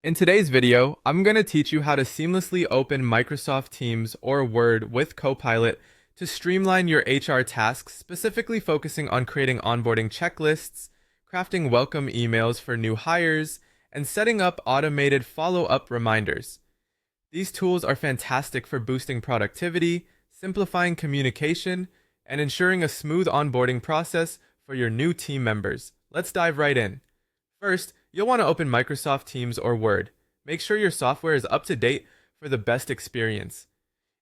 In today's video, I'm going to teach you how to seamlessly open Microsoft Teams or Word with Copilot to streamline your HR tasks, specifically focusing on creating onboarding checklists, crafting welcome emails for new hires, and setting up automated follow-up reminders. These tools are fantastic for boosting productivity, simplifying communication, and ensuring a smooth onboarding process for your new team members. Let's dive right in. First, you'll want to open Microsoft Teams or Word. Make sure your software is up to date for the best experience.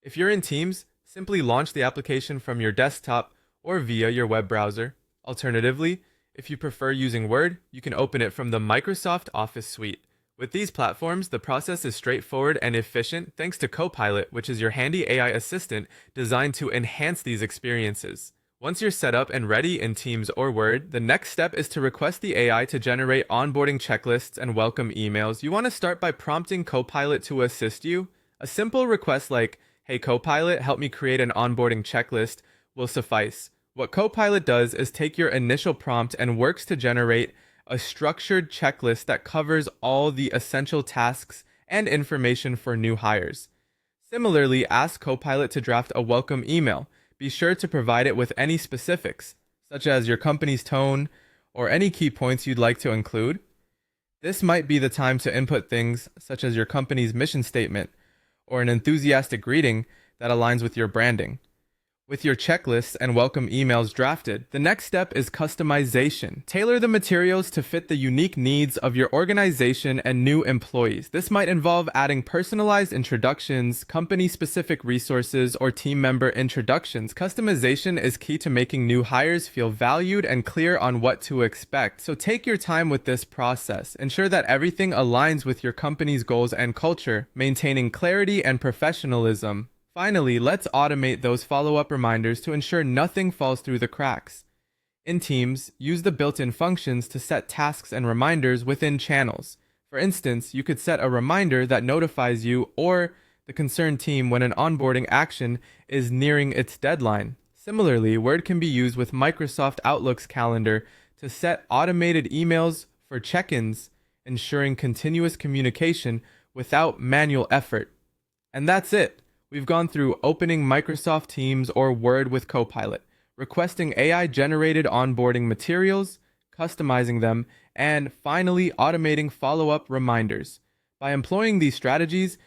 If you're in Teams, simply launch the application from your desktop or via your web browser. Alternatively, if you prefer using Word, you can open it from the Microsoft Office suite. With these platforms, the process is straightforward and efficient thanks to Copilot, which is your handy AI assistant designed to enhance these experiences. Once you're set up and ready in Teams or Word, the next step is to request the AI to generate onboarding checklists and welcome emails. You want to start by prompting Copilot to assist you. A simple request like, "Hey Copilot, help me create an onboarding checklist," will suffice. What Copilot does is take your initial prompt and works to generate a structured checklist that covers all the essential tasks and information for new hires. Similarly, ask Copilot to draft a welcome email. Be sure to provide it with any specifics, such as your company's tone or any key points you'd like to include. This might be the time to input things such as your company's mission statement or an enthusiastic greeting that aligns with your branding. With your checklists and welcome emails drafted, the next step is customization. Tailor the materials to fit the unique needs of your organization and new employees. This might involve adding personalized introductions, company-specific resources, or team member introductions. Customization is key to making new hires feel valued and clear on what to expect. So take your time with this process. Ensure that everything aligns with your company's goals and culture, maintaining clarity and professionalism. Finally, let's automate those follow-up reminders to ensure nothing falls through the cracks. In Teams, use the built-in functions to set tasks and reminders within channels. For instance, you could set a reminder that notifies you or the concerned team when an onboarding action is nearing its deadline. Similarly, Word can be used with Microsoft Outlook's calendar to set automated emails for check-ins, ensuring continuous communication without manual effort. And that's it. We've gone through opening Microsoft Teams or Word with Copilot, requesting AI-generated onboarding materials, customizing them, and finally automating follow-up reminders. By employing these strategies,